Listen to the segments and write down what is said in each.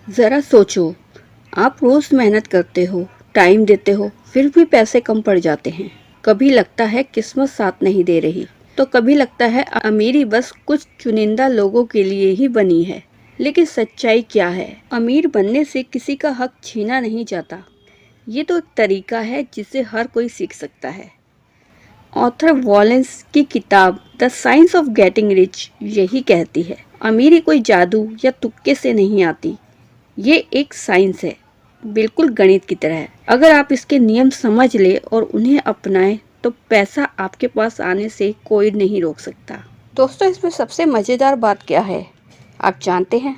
ज़रा सोचो, आप रोज़ मेहनत करते हो, टाइम देते हो, फिर भी पैसे कम पड़ जाते हैं। कभी लगता है किस्मत साथ नहीं दे रही, तो कभी लगता है अमीरी बस कुछ चुनिंदा लोगों के लिए ही बनी है। लेकिन सच्चाई क्या है? अमीर बनने से किसी का हक छीना नहीं जाता। ये तो एक तरीका है जिसे हर कोई सीख सकता है। ऑथर वॉलेंस की किताब the science of getting rich यही कहती है, अमीरी कोई जादू या तुक्के से नहीं आती। ये एक साइंस है, बिल्कुल गणित की तरह है। अगर आप इसके नियम समझ ले और उन्हें अपनाएं तो पैसा आपके पास आने से कोई नहीं रोक सकता। दोस्तों, इसमें सबसे मज़ेदार बात क्या है, आप जानते हैं?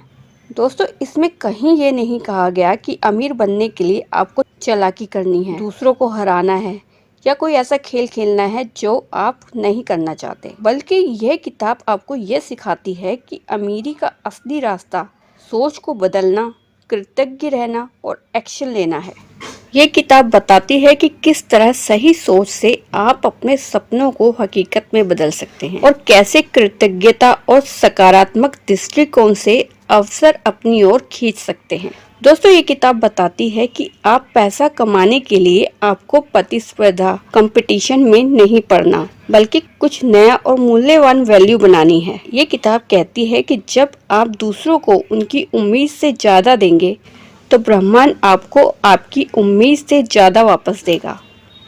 दोस्तों, इसमें कहीं ये नहीं कहा गया कि अमीर बनने के लिए आपको चालाकी करनी है, दूसरों को हराना है या कोई ऐसा खेल खेलना है जो आप नहीं करना चाहते। बल्कि यह किताब आपको यह सिखाती है कि अमीरी का असली रास्ता सोच को बदलना, कृतज्ञ रहना और एक्शन लेना है। ये किताब बताती है कि किस तरह सही सोच से आप अपने सपनों को हकीकत में बदल सकते हैं और कैसे कृतज्ञता और सकारात्मक दृष्टिकोण से अवसर अपनी ओर खींच सकते हैं। दोस्तों, ये किताब बताती है कि आप पैसा कमाने के लिए आपको प्रतिस्पर्धा कंपटीशन में नहीं पड़ना, बल्कि कुछ नया और मूल्यवान वैल्यू बनानी है। ये किताब कहती है कि जब आप दूसरों को उनकी उम्मीद से ज्यादा देंगे तो ब्रह्मांड आपको आपकी उम्मीद से ज्यादा वापस देगा।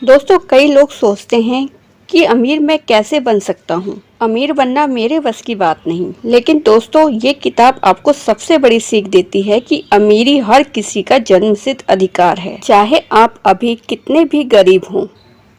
दोस्तों, कई लोग सोचते हैं कि अमीर मैं कैसे बन सकता हूँ, अमीर बनना मेरे बस की बात नहीं। लेकिन दोस्तों, ये किताब आपको सबसे बड़ी सीख देती है कि अमीरी हर किसी का जन्मसिद्ध अधिकार है। चाहे आप अभी कितने भी गरीब हों,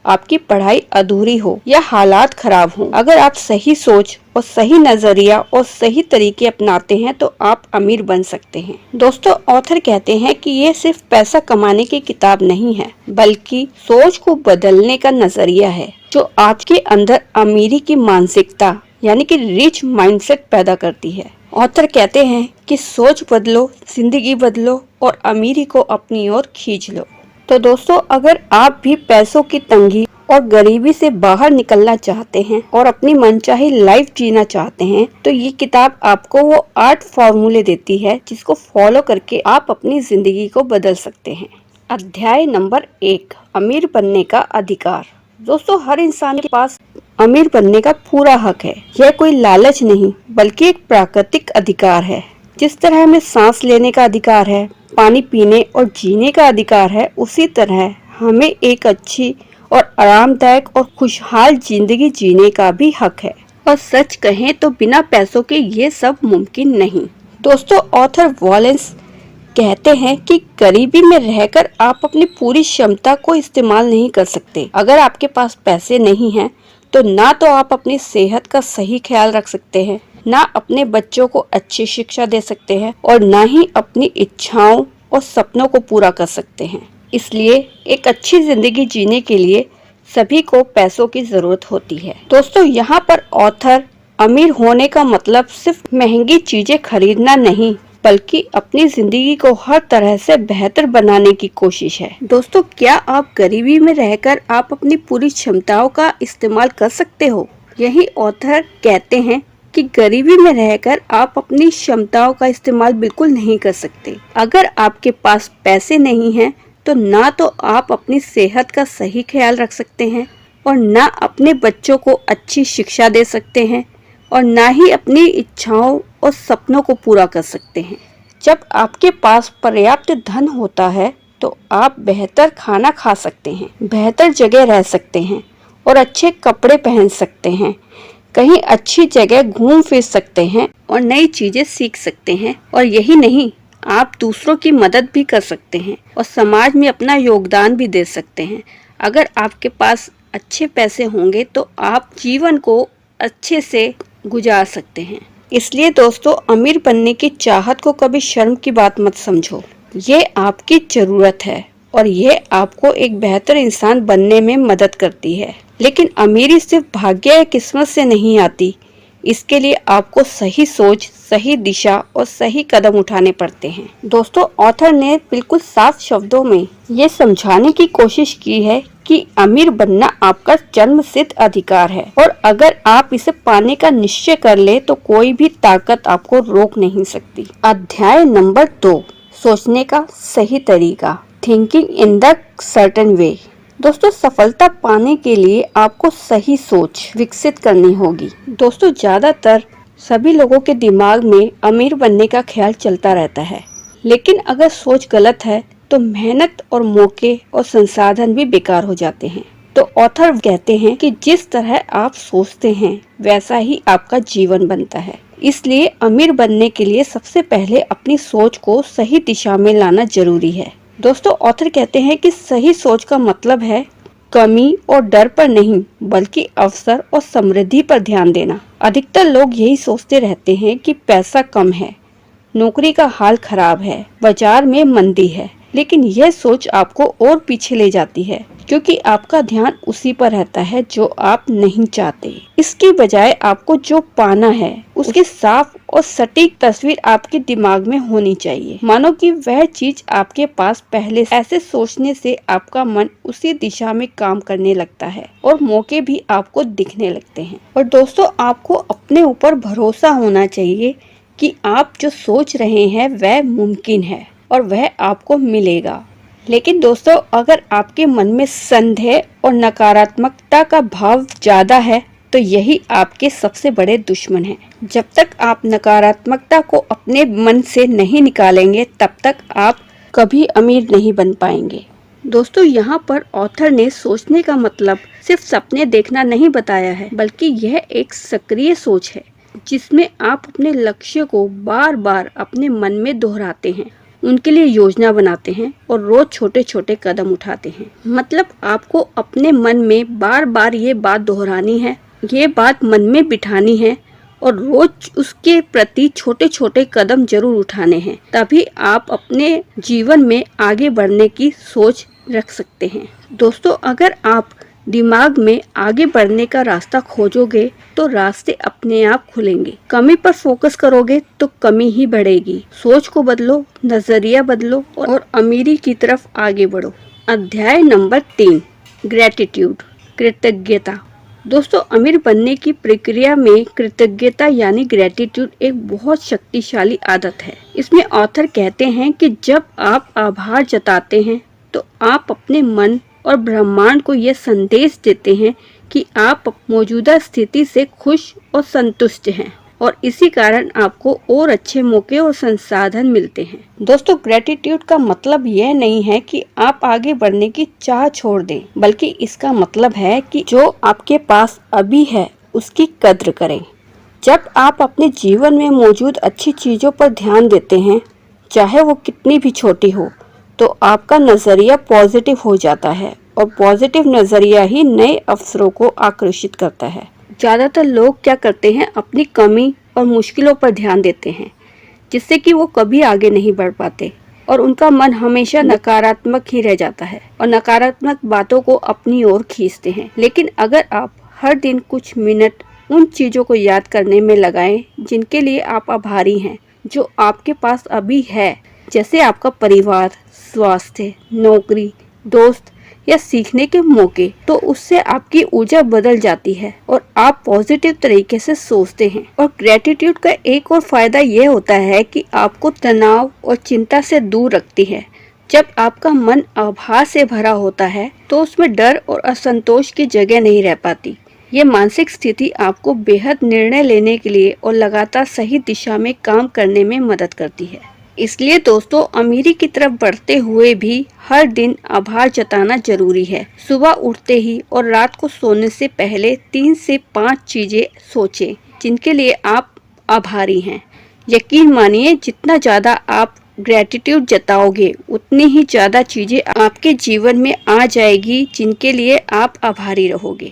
आपकी पढ़ाई अधूरी हो या हालात खराब हो, अगर आप सही सोच और सही नजरिया और सही तरीके अपनाते हैं तो आप अमीर बन सकते हैं। दोस्तों, ऑथर कहते हैं कि ये सिर्फ पैसा कमाने की किताब नहीं है, बल्कि सोच को बदलने का नजरिया है जो आपके अंदर अमीरी की मानसिकता यानी कि रिच माइंडसेट पैदा करती है। ऑथर कहते हैं कि सोच बदलो, जिंदगी बदलो और अमीरी को अपनी ओर खींच लो। तो दोस्तों, अगर आप भी पैसों की तंगी और गरीबी से बाहर निकलना चाहते हैं और अपनी मनचाही लाइफ जीना चाहते हैं, तो ये किताब आपको वो 8 फॉर्मूले देती है जिसको फॉलो करके आप अपनी जिंदगी को बदल सकते हैं। अध्याय नंबर 1, अमीर बनने का अधिकार। दोस्तों, हर इंसान के पास अमीर बनने का पूरा हक है। यह कोई लालच नहीं, बल्कि एक प्राकृतिक अधिकार है। जिस तरह हमें सांस लेने का अधिकार है, पानी पीने और जीने का अधिकार है, उसी तरह हमें एक अच्छी और आरामदायक और खुशहाल जिंदगी जीने का भी हक है। और सच कहें तो बिना पैसों के ये सब मुमकिन नहीं। दोस्तों, ऑथर वॉलेंस कहते हैं कि गरीबी में रहकर आप अपनी पूरी क्षमता को इस्तेमाल नहीं कर सकते। अगर आपके पास पैसे नहीं हैं, तो ना तो आप अपनी सेहत का सही ख्याल रख सकते हैं, ना अपने बच्चों को अच्छी शिक्षा दे सकते हैं और ना ही अपनी इच्छाओं और सपनों को पूरा कर सकते हैं। इसलिए एक अच्छी जिंदगी जीने के लिए सभी को पैसों की जरूरत होती है। दोस्तों, यहाँ पर ऑथर अमीर होने का मतलब सिर्फ महंगी चीजें खरीदना नहीं, बल्कि अपनी जिंदगी को हर तरह से बेहतर बनाने की कोशिश है। दोस्तों, क्या आप गरीबी में रहकर आप अपनी पूरी क्षमताओं का इस्तेमाल कर सकते हो? यही ऑथर कहते हैं कि गरीबी में रहकर आप अपनी क्षमताओं का इस्तेमाल बिल्कुल नहीं कर सकते। अगर आपके पास पैसे नहीं हैं, तो ना तो आप अपनी सेहत का सही ख्याल रख सकते हैं और ना अपने बच्चों को अच्छी शिक्षा दे सकते हैं और ना ही अपनी इच्छाओं और सपनों को पूरा कर सकते हैं। जब आपके पास पर्याप्त धन होता है तो आप बेहतर खाना खा सकते हैं, बेहतर जगह रह सकते हैं और अच्छे कपड़े पहन सकते हैं, कहीं अच्छी जगह घूम फिर सकते हैं और नई चीजें सीख सकते हैं। और यही नहीं, आप दूसरों की मदद भी कर सकते हैं और समाज में अपना योगदान भी दे सकते हैं। अगर आपके पास अच्छे पैसे होंगे तो आप जीवन को अच्छे से गुजार सकते हैं। इसलिए दोस्तों, अमीर बनने की चाहत को कभी शर्म की बात मत समझो। ये आपकी जरूरत है और ये आपको एक बेहतर इंसान बनने में मदद करती है। लेकिन अमीरी सिर्फ भाग्य या किस्मत से नहीं आती। इसके लिए आपको सही सोच, सही दिशा और सही कदम उठाने पड़ते हैं। दोस्तों, ऑथर ने बिल्कुल साफ शब्दों में ये समझाने की कोशिश की है कि अमीर बनना आपका जन्मसिद्ध अधिकार है और अगर आप इसे पाने का निश्चय कर ले तो कोई भी ताकत आपको रोक नहीं सकती। अध्याय नंबर 2, सोचने का सही तरीका, thinking in the certain way. दोस्तों, सफलता पाने के लिए आपको सही सोच विकसित करनी होगी। दोस्तों, ज्यादातर सभी लोगों के दिमाग में अमीर बनने का ख्याल चलता रहता है, लेकिन अगर सोच गलत है तो मेहनत और मौके और संसाधन भी बेकार हो जाते हैं। तो ऑथर कहते हैं कि जिस तरह आप सोचते हैं वैसा ही आपका जीवन बनता है। इसलिए अमीर बनने के लिए सबसे पहले अपनी सोच को सही दिशा में लाना जरूरी है। दोस्तों, ऑथर कहते हैं कि सही सोच का मतलब है कमी और डर पर नहीं, बल्कि अवसर और समृद्धि पर ध्यान देना। अधिकतर लोग यही सोचते रहते हैं कि पैसा कम है, नौकरी का हाल खराब है, बाजार में मंदी है, लेकिन यह सोच आपको और पीछे ले जाती है, क्योंकि आपका ध्यान उसी पर रहता है जो आप नहीं चाहते। इसकी बजाय आपको जो पाना है उसकी साफ और सटीक तस्वीर आपके दिमाग में होनी चाहिए, मानो कि वह चीज आपके पास पहले। ऐसे सोचने से आपका मन उसी दिशा में काम करने लगता है और मौके भी आपको दिखने लगते हैं। और दोस्तों, आपको अपने ऊपर भरोसा होना चाहिए कि आप जो सोच रहे हैं वह मुमकिन है और वह आपको मिलेगा। लेकिन दोस्तों, अगर आपके मन में संदेह और नकारात्मकता का भाव ज्यादा है तो यही आपके सबसे बड़े दुश्मन हैं। जब तक आप नकारात्मकता को अपने मन से नहीं निकालेंगे तब तक आप कभी अमीर नहीं बन पाएंगे। दोस्तों, यहाँ पर ऑथर ने सोचने का मतलब सिर्फ सपने देखना नहीं बताया है, बल्कि यह एक सक्रिय सोच है जिसमें आप अपने लक्ष्य को बार बार अपने मन में दोहराते हैं, उनके लिए योजना बनाते हैं और रोज छोटे छोटे कदम उठाते हैं। मतलब आपको अपने मन में बार बार ये बात दोहरानी है, ये बात मन में बिठानी है और रोज उसके प्रति छोटे छोटे कदम जरूर उठाने हैं। तभी आप अपने जीवन में आगे बढ़ने की सोच रख सकते हैं। दोस्तों, अगर आप दिमाग में आगे बढ़ने का रास्ता खोजोगे तो रास्ते अपने आप खुलेंगे। कमी पर फोकस करोगे तो कमी ही बढ़ेगी। सोच को बदलो, नजरिया बदलो और अमीरी की तरफ आगे बढ़ो। अध्याय नंबर 3, ग्रेटिट्यूड, कृतज्ञता। दोस्तों, अमीर बनने की प्रक्रिया में कृतज्ञता यानी ग्रेटिट्यूड एक बहुत शक्तिशाली आदत है। इसमें ऑथर कहते हैं कि जब आप आभार जताते हैं तो आप अपने मन और ब्रह्मांड को यह संदेश देते हैं कि आप मौजूदा स्थिति से खुश और संतुष्ट हैं और इसी कारण आपको और अच्छे मौके और संसाधन मिलते हैं। दोस्तों, ग्रेटिट्यूड का मतलब यह नहीं है कि आप आगे बढ़ने की चाह छोड़ दें, बल्कि इसका मतलब है कि जो आपके पास अभी है उसकी कद्र करें। जब आप अपने जीवन में मौजूद अच्छी चीजों पर ध्यान देते हैं, चाहे वो कितनी भी छोटी हो, तो आपका नजरिया पॉजिटिव हो जाता है और पॉजिटिव नजरिया ही नए अवसरों को आकर्षित करता है। ज्यादातर लोग क्या करते हैं, अपनी कमी और मुश्किलों पर ध्यान देते हैं, जिससे कि वो कभी आगे नहीं बढ़ पाते और उनका मन हमेशा नकारात्मक ही रह जाता है और नकारात्मक बातों को अपनी ओर खींचते हैं। लेकिन अगर आप हर दिन कुछ मिनट उन चीजों को याद करने में लगाएं जिनके लिए आप आभारी हैं, जो आपके पास अभी है, जैसे आपका परिवार, स्वास्थ्य, नौकरी, दोस्त या सीखने के मौके, तो उससे आपकी ऊर्जा बदल जाती है और आप पॉजिटिव तरीके से सोचते हैं। और ग्रेटिट्यूड का एक और फायदा यह होता है कि आपको तनाव और चिंता से दूर रखती है। जब आपका मन आभार से भरा होता है तो उसमें डर और असंतोष की जगह नहीं रह पाती। ये मानसिक स्थिति आपको बेहद निर्णय लेने के लिए और लगातार सही दिशा में काम करने में मदद करती है। इसलिए दोस्तों, अमीरी की तरफ बढ़ते हुए भी हर दिन आभार जताना जरूरी है। सुबह उठते ही और रात को सोने से पहले 3 से 5 चीजें सोचें जिनके लिए आप आभारी हैं। यकीन मानिए, जितना ज्यादा आप ग्रेटिट्यूड जताओगे उतनी ही ज्यादा चीजें आपके जीवन में आ जाएगी जिनके लिए आप आभारी रहोगे।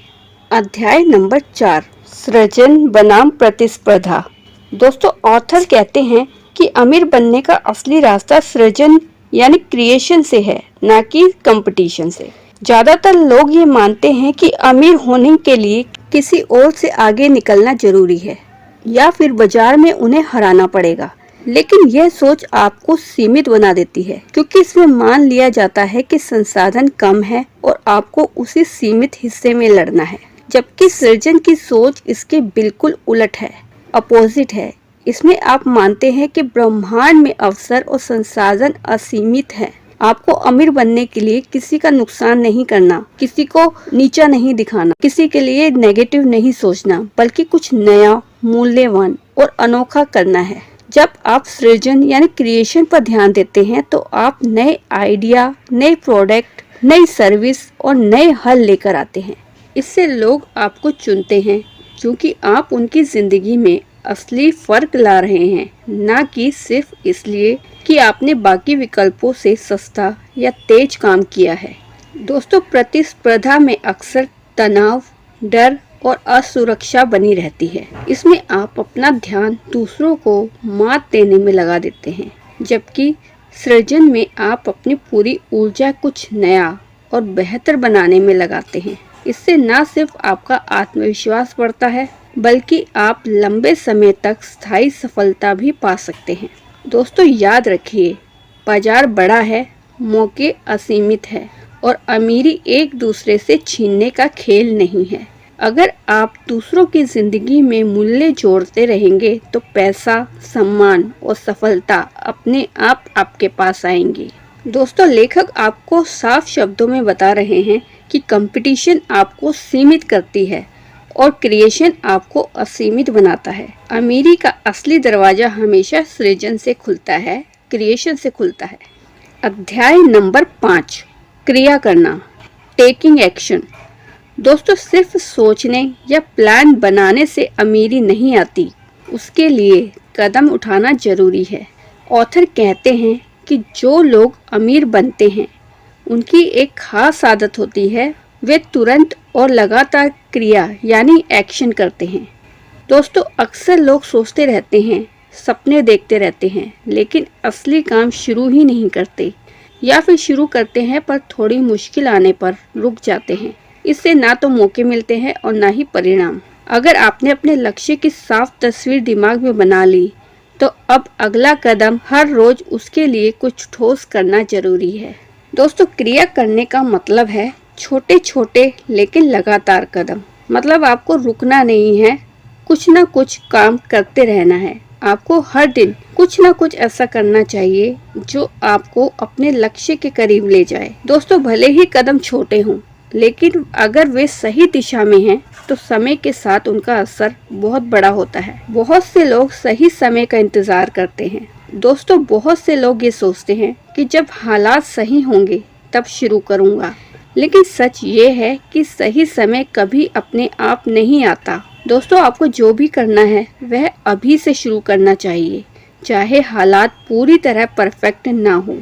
अध्याय नंबर 4, सृजन बनाम प्रतिस्पर्धा। दोस्तों, ऑथर कहते हैं कि अमीर बनने का असली रास्ता सृजन यानी क्रिएशन से है, ना कि कंपटीशन से। ज्यादातर लोग ये मानते हैं कि अमीर होने के लिए किसी और से आगे निकलना जरूरी है या फिर बाजार में उन्हें हराना पड़ेगा। लेकिन यह सोच आपको सीमित बना देती है, क्योंकि इसमें मान लिया जाता है कि संसाधन कम है और आपको उसी सीमित हिस्से में लड़ना है, जबकि सृजन की सोच इसके बिल्कुल उलट है, अपोजिट है। इसमें आप मानते हैं कि ब्रह्मांड में अवसर और संसाधन असीमित है। आपको अमीर बनने के लिए किसी का नुकसान नहीं करना, किसी को नीचा नहीं दिखाना, किसी के लिए नेगेटिव नहीं सोचना, बल्कि कुछ नया, मूल्यवान और अनोखा करना है। जब आप सृजन यानी क्रिएशन पर ध्यान देते हैं तो आप नए आइडिया, नए प्रोडक्ट, नई सर्विस और नए हल लेकर आते हैं। इससे लोग आपको चुनते हैं क्योंकि आप उनकी जिंदगी में असली फर्क ला रहे हैं, ना कि सिर्फ इसलिए कि आपने बाकी विकल्पों से सस्ता या तेज काम किया है। दोस्तों, प्रतिस्पर्धा में अक्सर तनाव, डर और असुरक्षा बनी रहती है। इसमें आप अपना ध्यान दूसरों को मात देने में लगा देते हैं, जबकि सृजन में आप अपनी पूरी ऊर्जा कुछ नया और बेहतर बनाने में लगाते हैं। इससे न सिर्फ आपका आत्मविश्वास बढ़ता है, बल्कि आप लंबे समय तक स्थायी सफलता भी पा सकते हैं। दोस्तों, याद रखिए, बाजार बड़ा है, मौके असीमित है और अमीरी एक दूसरे से छीनने का खेल नहीं है। अगर आप दूसरों की जिंदगी में मूल्य जोड़ते रहेंगे तो पैसा, सम्मान और सफलता अपने आप आपके पास आएंगी। दोस्तों, लेखक आपको साफ शब्दों में बता रहे हैं कि कंपटीशन आपको सीमित करती है और क्रिएशन आपको असीमित बनाता है। अमीरी का असली दरवाजा हमेशा सृजन से खुलता है, क्रिएशन से खुलता है। अध्याय नंबर 5, क्रिया करना, टेकिंग एक्शन। दोस्तों, सिर्फ सोचने या प्लान बनाने से अमीरी नहीं आती, उसके लिए कदम उठाना जरूरी है। ऑथर कहते हैं कि जो लोग अमीर बनते हैं उनकी एक खास आदत होती है, वे तुरंत और लगातार क्रिया यानी एक्शन करते हैं। दोस्तों, अक्सर लोग सोचते रहते हैं, सपने देखते रहते हैं, लेकिन असली काम शुरू ही नहीं करते, या फिर शुरू करते हैं पर थोड़ी मुश्किल आने पर रुक जाते हैं। इससे ना तो मौके मिलते हैं और ना ही परिणाम। अगर आपने अपने लक्ष्य की साफ तस्वीर दिमाग में बना ली तो अब अगला कदम हर रोज उसके लिए कुछ ठोस करना जरूरी है। दोस्तों, क्रिया करने का मतलब है छोटे छोटे लेकिन लगातार कदम। मतलब आपको रुकना नहीं है, कुछ ना कुछ काम करते रहना है। आपको हर दिन कुछ ना कुछ ऐसा करना चाहिए जो आपको अपने लक्ष्य के करीब ले जाए। दोस्तों, भले ही कदम छोटे हों, लेकिन अगर वे सही दिशा में हैं तो समय के साथ उनका असर बहुत बड़ा होता है। बहुत से लोग सही समय का इंतजार करते हैं। दोस्तों, बहुत से लोग ये सोचते हैं कि जब हालात सही होंगे तब शुरू करूंगा, लेकिन सच ये है कि सही समय कभी अपने आप नहीं आता। दोस्तों, आपको जो भी करना है वह अभी से शुरू करना चाहिए, चाहे हालात पूरी तरह परफेक्ट ना हो।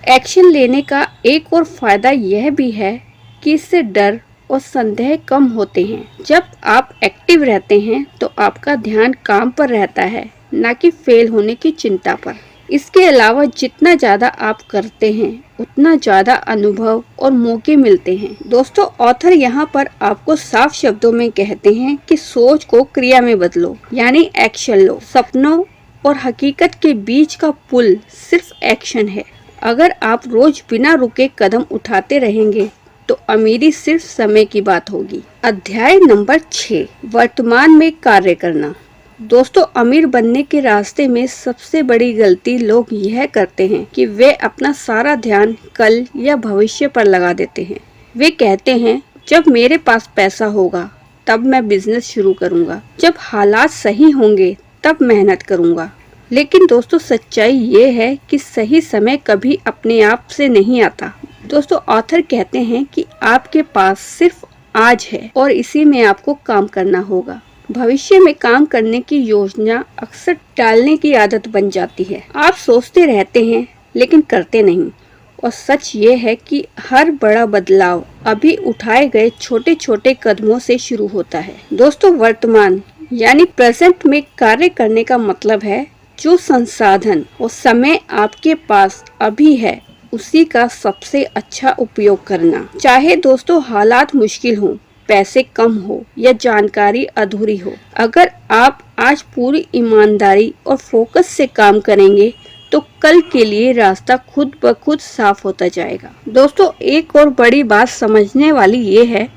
एक्शन लेने का एक और फायदा यह भी है कि इससे डर और संदेह कम होते हैं। जब आप एक्टिव रहते हैं तो आपका ध्यान काम पर रहता है, ना कि फेल होने की चिंता पर। इसके अलावा जितना ज्यादा आप करते हैं उतना ज्यादा अनुभव और मौके मिलते हैं। दोस्तों, ऑथर यहाँ पर आपको साफ शब्दों में कहते हैं कि सोच को क्रिया में बदलो, यानी एक्शन लो। सपनों और हकीकत के बीच का पुल सिर्फ एक्शन है। अगर आप रोज बिना रुके कदम उठाते रहेंगे तो अमीरी सिर्फ समय की बात होगी। अध्याय नंबर 6, वर्तमान में कार्य करना। दोस्तों, अमीर बनने के रास्ते में सबसे बड़ी गलती लोग यह करते हैं कि वे अपना सारा ध्यान कल या भविष्य पर लगा देते हैं। वे कहते हैं, जब मेरे पास पैसा होगा तब मैं बिजनेस शुरू करूंगा, जब हालात सही होंगे तब मेहनत करूंगा। लेकिन दोस्तों, सच्चाई ये है कि सही समय कभी अपने आप से नहीं आता। दोस्तों, ऑथर कहते हैं कि आपके पास सिर्फ आज है और इसी में आपको काम करना होगा। भविष्य में काम करने की योजना अक्सर टालने की आदत बन जाती है। आप सोचते रहते हैं लेकिन करते नहीं, और सच ये है कि हर बड़ा बदलाव अभी उठाए गए छोटे छोटे कदमों से शुरू होता है। दोस्तों, वर्तमान यानी प्रेजेंट में कार्य करने का मतलब है जो संसाधन और समय आपके पास अभी है उसी का सबसे अच्छा उपयोग करना। चाहे दोस्तों हालात मुश्किल हो, पैसे कम हो या जानकारी अधूरी हो, अगर आप आज पूरी ईमानदारी और फोकस से काम करेंगे तो कल के लिए रास्ता खुद ब खुद साफ होता जाएगा। दोस्तों, एक और बड़ी बात समझने वाली ये है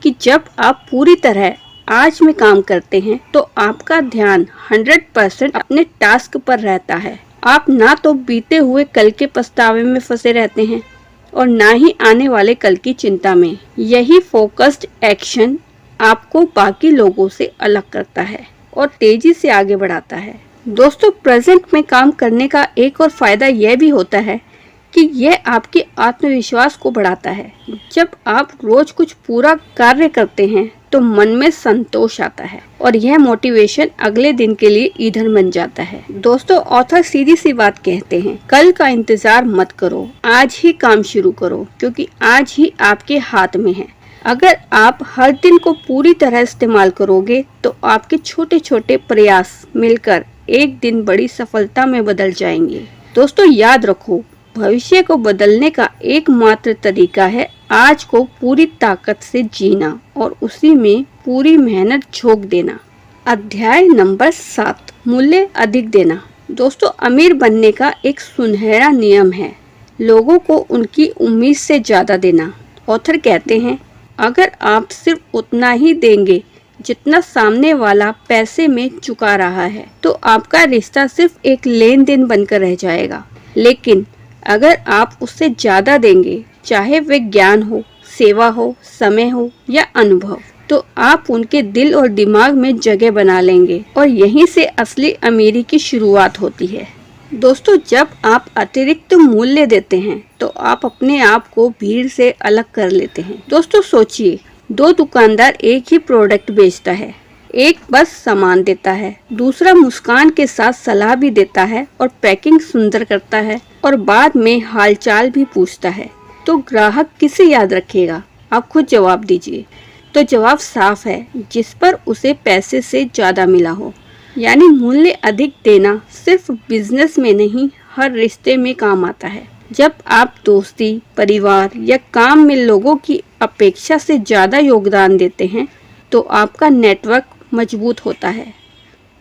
कि जब आप पूरी तरह आज में काम करते हैं तो आपका ध्यान 100% अपने टास्क पर रहता है। आप ना तो बीते हुए कल के पछतावे में फंसे रहते हैं और ना ही आने वाले कल की चिंता में। यही फोकस्ड एक्शन आपको बाकी लोगों से अलग करता है और तेजी से आगे बढ़ाता है। दोस्तों, प्रेजेंट में काम करने का एक और फायदा यह भी होता है कि यह आपके आत्मविश्वास को बढ़ाता है। जब आप रोज कुछ पूरा कार्य करते हैं तो मन में संतोष आता है और यह मोटिवेशन अगले दिन के लिए ईंधन बन जाता है। दोस्तों, ऑथर सीधी सी बात कहते हैं, कल का इंतजार मत करो, आज ही काम शुरू करो, क्योंकि आज ही आपके हाथ में है। अगर आप हर दिन को पूरी तरह इस्तेमाल करोगे तो आपके छोटे छोटे प्रयास मिलकर एक दिन बड़ी सफलता में बदल जाएंगे। दोस्तों, याद रखो, भविष्य को बदलने का एकमात्र तरीका है आज को पूरी ताकत से जीना और उसी में पूरी मेहनत झोंक देना। अध्याय नंबर 7, मूल्य अधिक देना। दोस्तों, अमीर बनने का एक सुनहरा नियम है, लोगों को उनकी उम्मीद से ज्यादा देना। ऑथर कहते हैं, अगर आप सिर्फ उतना ही देंगे जितना सामने वाला पैसे में चुका रहा है तो आपका रिश्ता सिर्फ एक लेन देन बनकर रह जाएगा। लेकिन अगर आप उससे ज्यादा देंगे, चाहे वे ज्ञान हो, सेवा हो, समय हो या अनुभव, तो आप उनके दिल और दिमाग में जगह बना लेंगे और यहीं से असली अमीरी की शुरुआत होती है। दोस्तों, जब आप अतिरिक्त मूल्य देते हैं तो आप अपने आप को भीड़ से अलग कर लेते हैं। दोस्तों, सोचिए, 2 दुकानदार एक ही प्रोडक्ट बेचता है। एक बस सामान देता है, दूसरा मुस्कान के साथ सलाह भी देता है और पैकिंग सुंदर करता है और बाद में हालचाल भी पूछता है। तो ग्राहक किसे याद रखेगा? आप खुद जवाब दीजिए। तो जवाब साफ है, जिस पर उसे पैसे से ज्यादा मिला हो। यानी मूल्य अधिक देना सिर्फ बिजनेस में नहीं, हर रिश्ते में काम आता है। जब आप दोस्ती, परिवार या काम में लोगों की अपेक्षा से ज्यादा योगदान देते हैं तो आपका नेटवर्क मजबूत होता है,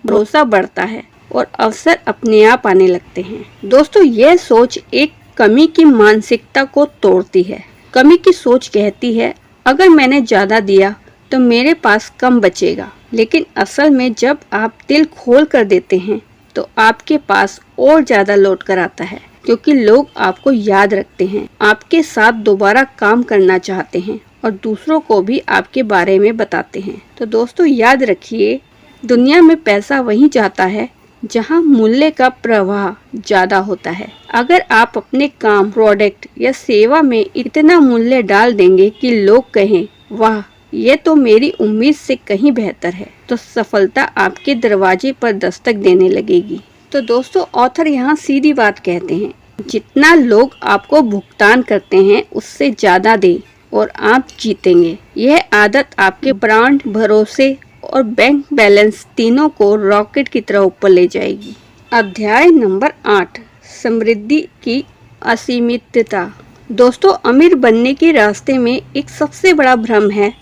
भरोसा बढ़ता है और अवसर अपने आप आने लगते हैं। दोस्तों, यह सोच एक कमी की मानसिकता को तोड़ती है। कमी की सोच कहती है, अगर मैंने ज्यादा दिया तो मेरे पास कम बचेगा। लेकिन असल में जब आप दिल खोल कर देते हैं तो आपके पास और ज्यादा लौट कर आता है, क्योंकि लोग आपको याद रखते हैं, आपके साथ दोबारा काम करना चाहते हैं और दूसरों को भी आपके बारे में बताते हैं। तो दोस्तों, याद रखिए, दुनिया में पैसा वहीं जाता है जहां मूल्य का प्रवाह ज्यादा होता है। अगर आप अपने काम, प्रोडक्ट या सेवा में इतना मूल्य डाल देंगे कि लोग कहें, वाह, ये तो मेरी उम्मीद से कहीं बेहतर है, तो सफलता आपके दरवाजे पर दस्तक देने लगेगी। तो दोस्तों, ऑथर यहाँ सीधी बात कहते हैं, जितना लोग आपको भुगतान करते हैं उससे ज्यादा दें और आप जीतेंगे। यह आदत आपके ब्रांड, भरोसे और बैंक बैलेंस तीनों को रॉकेट की तरह ऊपर ले जाएगी। अध्याय नंबर 8, समृद्धि की असीमितता। दोस्तों, अमीर बनने के रास्ते में एक सबसे बड़ा भ्रम है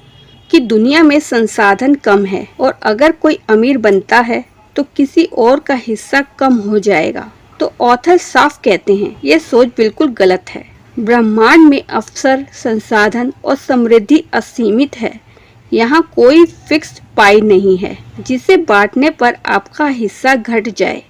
कि दुनिया में संसाधन कम है और अगर कोई अमीर बनता है तो किसी और का हिस्सा कम हो जाएगा। तो ऑथर साफ कहते हैं, ये सोच बिल्कुल गलत है। ब्रह्मांड में अवसर, संसाधन और समृद्धि असीमित है। यहाँ कोई फिक्स्ड पाई नहीं है जिसे बांटने पर आपका हिस्सा घट जाए।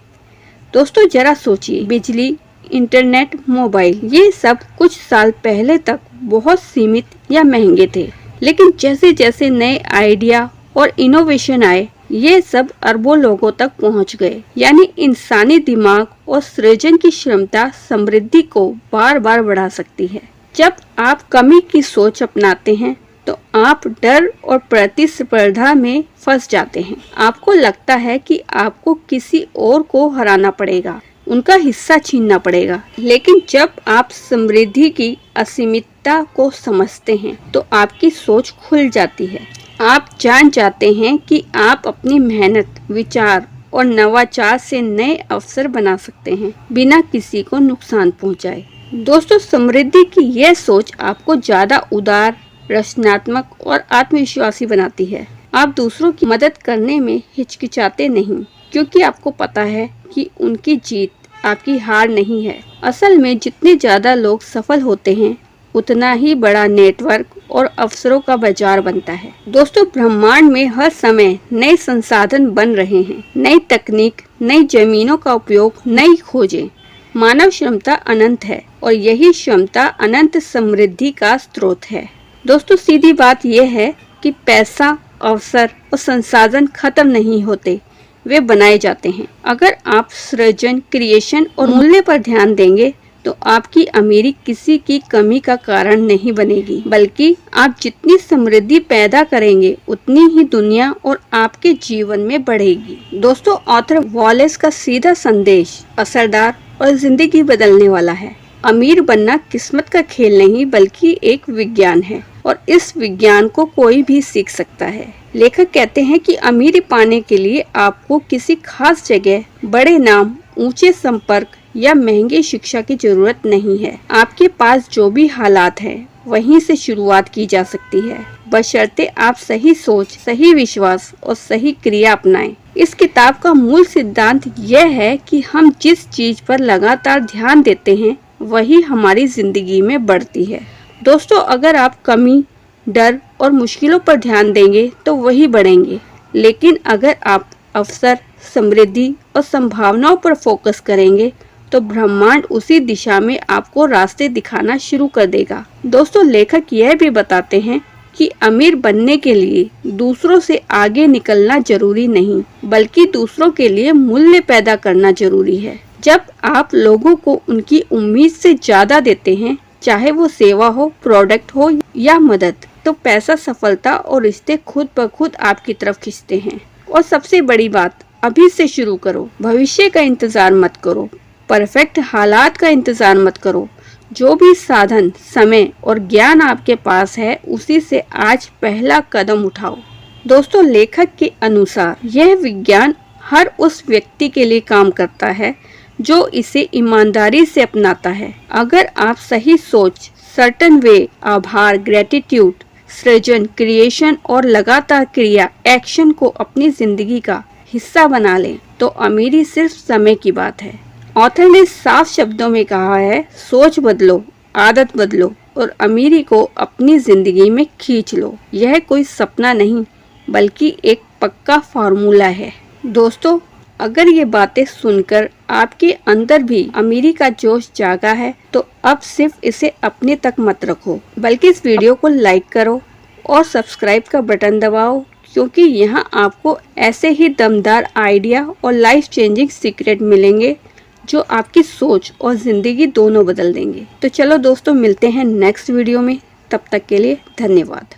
दोस्तों, जरा सोचिए, बिजली, इंटरनेट, मोबाइल, ये सब कुछ साल पहले तक बहुत सीमित या महंगे थे, लेकिन जैसे जैसे नए आइडिया और इनोवेशन आए, ये सब अरबों लोगों तक पहुंच गए। यानी इंसानी दिमाग और सृजन की क्षमता समृद्धि को बार बार बढ़ा सकती है। जब आप कमी की सोच अपनाते हैं तो आप डर और प्रतिस्पर्धा में फंस जाते हैं। आपको लगता है कि आपको किसी और को हराना पड़ेगा, उनका हिस्सा छीनना पड़ेगा। लेकिन जब आप समृद्धि की असीमितता को समझते हैं तो आपकी सोच खुल जाती है। आप जान जाते हैं कि आप अपनी मेहनत, विचार और नवाचार से नए अवसर बना सकते हैं बिना किसी को नुकसान पहुंचाए। दोस्तों, समृद्धि की यह सोच आपको ज्यादा उदार, रचनात्मक और आत्मविश्वासी बनाती है। आप दूसरों की मदद करने में हिचकिचाते नहीं, क्योंकि आपको पता है कि उनकी जीत आपकी हार नहीं है। असल में जितने ज्यादा लोग सफल होते हैं उतना ही बड़ा नेटवर्क और अवसरों का बाजार बनता है। दोस्तों, ब्रह्मांड में हर समय नए संसाधन बन रहे हैं, नई तकनीक, नई जमीनों का उपयोग, नई खोजें। मानव क्षमता अनंत है और यही क्षमता अनंत समृद्धि का स्रोत है। दोस्तों, सीधी बात यह है कि पैसा, अवसर और संसाधन खत्म नहीं होते, वे बनाए जाते हैं। अगर आप सृजन, क्रिएशन और मूल्य पर ध्यान देंगे तो आपकी अमीरी किसी की कमी का कारण नहीं बनेगी, बल्कि आप जितनी समृद्धि पैदा करेंगे उतनी ही दुनिया और आपके जीवन में बढ़ेगी। दोस्तों, ऑथर वॉलेस का सीधा संदेश असरदार और जिंदगी बदलने वाला है। अमीर बनना किस्मत का खेल नहीं बल्कि एक विज्ञान है और इस विज्ञान को कोई भी सीख सकता है। लेखक कहते हैं कि अमीरी पाने के लिए आपको किसी खास जगह, बड़े नाम, ऊंचे संपर्क या महंगी शिक्षा की जरूरत नहीं है। आपके पास जो भी हालात हैं, वहीं से शुरुआत की जा सकती है, बशर्ते आप सही सोच, सही विश्वास और सही क्रिया अपनाएं। इस किताब का मूल सिद्धांत यह है कि हम जिस चीज पर लगातार ध्यान देते हैं वही हमारी जिंदगी में बढ़ती है। दोस्तों, अगर आप कमी, डर और मुश्किलों पर ध्यान देंगे तो वही बढ़ेंगे, लेकिन अगर आप अवसर, समृद्धि और संभावनाओं पर फोकस करेंगे तो ब्रह्मांड उसी दिशा में आपको रास्ते दिखाना शुरू कर देगा। दोस्तों, लेखक यह भी बताते हैं कि अमीर बनने के लिए दूसरों से आगे निकलना जरूरी नहीं, बल्कि दूसरों के लिए मूल्य पैदा करना जरूरी है। जब आप लोगों को उनकी उम्मीद से ज्यादा देते हैं, चाहे वो सेवा हो, प्रोडक्ट हो या मदद, तो पैसा, सफलता और रिश्ते खुद ब खुद आपकी तरफ खींचते हैं। और सबसे बड़ी बात, अभी से शुरू करो। भविष्य का इंतजार मत करो, परफेक्ट हालात का इंतजार मत करो। जो भी साधन, समय और ज्ञान आपके पास है, उसी से आज पहला कदम उठाओ। दोस्तों, लेखक के अनुसार यह विज्ञान हर उस व्यक्ति के लिए काम करता है जो इसे ईमानदारी से अपनाता है। अगर आप सही सोच, सर्टन वे, आभार, ग्रेटिट्यूड, सृजन, क्रिएशन और लगातार क्रिया, एक्शन को अपनी जिंदगी का हिस्सा बना लें तो अमीरी सिर्फ समय की बात है। ऑथर ने साफ शब्दों में कहा है, सोच बदलो, आदत बदलो और अमीरी को अपनी जिंदगी में खींच लो। यह कोई सपना नहीं बल्कि एक पक्का फार्मूला है। दोस्तों, अगर ये बातें सुनकर आपके अंदर भी अमीरी का जोश जागा है तो अब सिर्फ इसे अपने तक मत रखो, बल्कि इस वीडियो को लाइक करो और सब्सक्राइब का बटन दबाओ, क्योंकि यहाँ आपको ऐसे ही दमदार आइडिया और लाइफ चेंजिंग सीक्रेट मिलेंगे जो आपकी सोच और जिंदगी दोनों बदल देंगे। तो चलो दोस्तों, मिलते हैं नेक्स्ट वीडियो में। तब तक के लिए धन्यवाद।